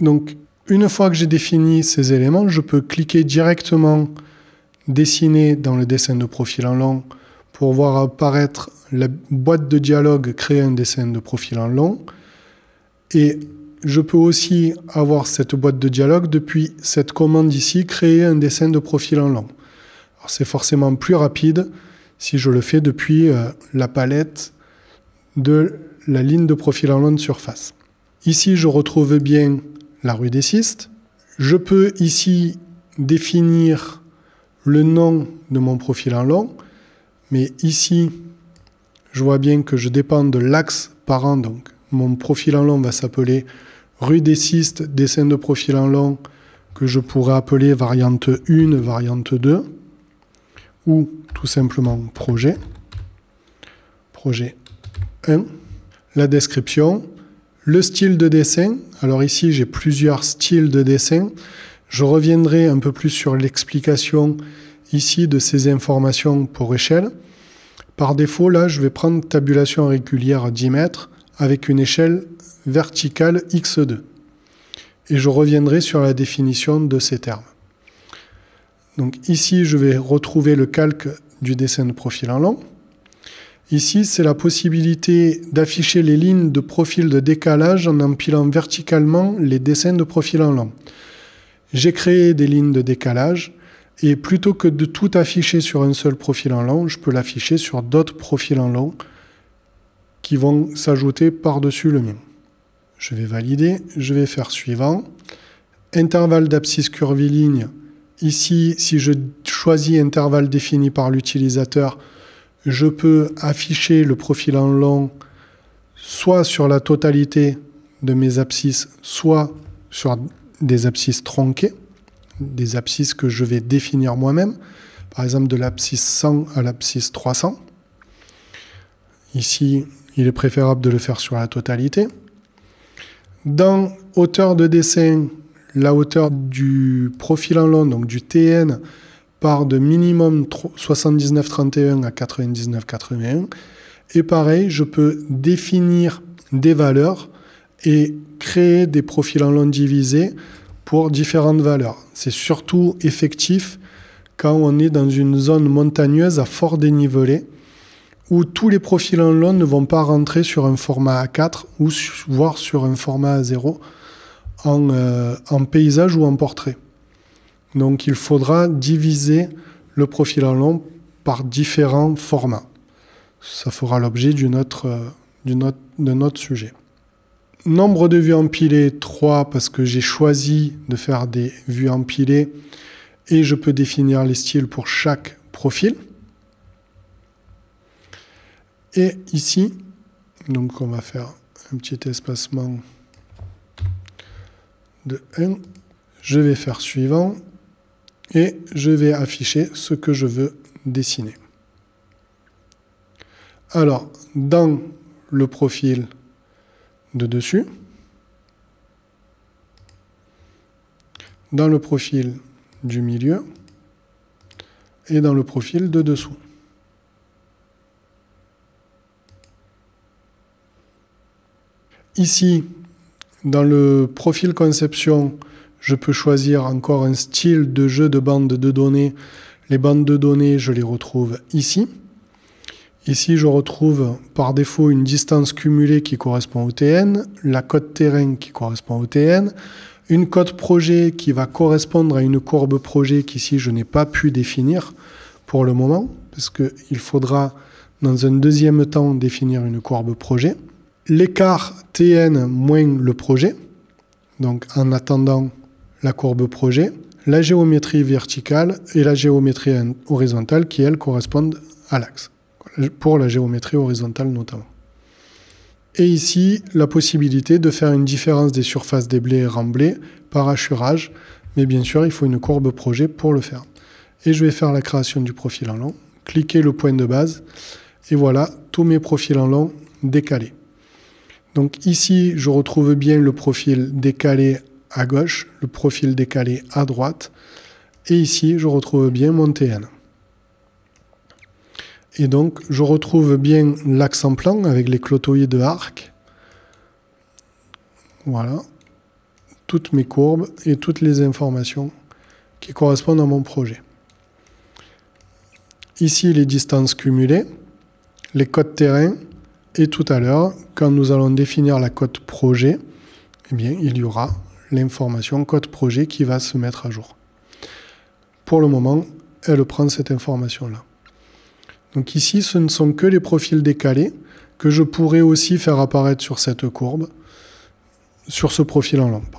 Donc, une fois que j'ai défini ces éléments, je peux cliquer directement dessiner dans le dessin de profil en long pour voir apparaître la boîte de dialogue créer un dessin de profil en long. Et je peux aussi avoir cette boîte de dialogue depuis cette commande ici, créer un dessin de profil en long. Alors c'est forcément plus rapide si je le fais depuis la palette de la ligne de profil en long de surface. Ici, je retrouve bien la rue des Cistes. Je peux ici définir le nom de mon profil en long, mais ici, je vois bien que je dépends de l'axe parent, donc mon profil en long va s'appeler rue des Cistes, dessin de profil en long, que je pourrais appeler variante 1, variante 2, ou tout simplement projet 1. La description, le style de dessin. Alors ici, j'ai plusieurs styles de dessin. Je reviendrai un peu plus sur l'explication ici de ces informations pour échelle. Par défaut, là, je vais prendre tabulation régulière à 10 mètres avec une échelle verticale X2. Et je reviendrai sur la définition de ces termes. Donc ici, je vais retrouver le calque du dessin de profil en long. Ici, c'est la possibilité d'afficher les lignes de profil de décalage en empilant verticalement les dessins de profil en long. J'ai créé des lignes de décalage et plutôt que de tout afficher sur un seul profil en long, je peux l'afficher sur d'autres profils en long qui vont s'ajouter par-dessus le mien. Je vais valider, je vais faire suivant. Intervalle d'abscisse curviligne. Ici, si je choisis intervalle défini par l'utilisateur, je peux afficher le profil en long soit sur la totalité de mes abscisses, soit sur des abscisses tronquées, des abscisses que je vais définir moi-même, par exemple de l'abscisse 100 à l'abscisse 300. Ici, il est préférable de le faire sur la totalité. Dans hauteur de dessin, la hauteur du profil en long, donc du TN, part de minimum 79,31 à 99,81. Et pareil, je peux définir des valeurs et créer des profils en long divisés pour différentes valeurs. C'est surtout effectif quand on est dans une zone montagneuse à fort dénivelé où tous les profils en long ne vont pas rentrer sur un format A4 ou voire sur un format A0 en paysage ou en portrait. Donc il faudra diviser le profil en long par différents formats. Ça fera l'objet d'un autre sujet. Nombre de vues empilées, 3 parce que j'ai choisi de faire des vues empilées et je peux définir les styles pour chaque profil. Et ici, donc on va faire un petit espacement de 1. Je vais faire suivant. Et je vais afficher ce que je veux dessiner. Alors, dans le profil de dessus, dans le profil du milieu et dans le profil de dessous. Ici, dans le profil conception, je peux choisir encore un style de jeu de bandes de données. Les bandes de données, je les retrouve ici. Ici, je retrouve par défaut une distance cumulée qui correspond au TN, la cote terrain qui correspond au TN, une cote projet qui va correspondre à une courbe projet qu'ici je n'ai pas pu définir pour le moment, parce qu'il faudra dans un deuxième temps définir une courbe projet. L'écart TN moins le projet, donc en attendant la courbe projet, la géométrie verticale et la géométrie horizontale qui, elles, correspondent à l'axe, pour la géométrie horizontale notamment. Et ici, la possibilité de faire une différence des surfaces des blés et remblais par hachurage, mais bien sûr, il faut une courbe projet pour le faire. Et je vais faire la création du profil en long, cliquer le point de base, et voilà, tous mes profils en long décalés. Donc ici, je retrouve bien le profil décalé à gauche, le profil décalé à droite, et ici, je retrouve bien mon TN. Et donc, je retrouve bien l'axe en plan avec les clotoïdes arcs. Voilà. toutes mes courbes et toutes les informations qui correspondent à mon projet. Ici, les distances cumulées, les codes terrain, et tout à l'heure, quand nous allons définir la cote projet, eh bien, il y aura l'information cote projet qui va se mettre à jour. Pour le moment, elle prend cette information-là. Donc ici, ce ne sont que les profils décalés que je pourrais aussi faire apparaître sur cette courbe, sur ce profil en lampe.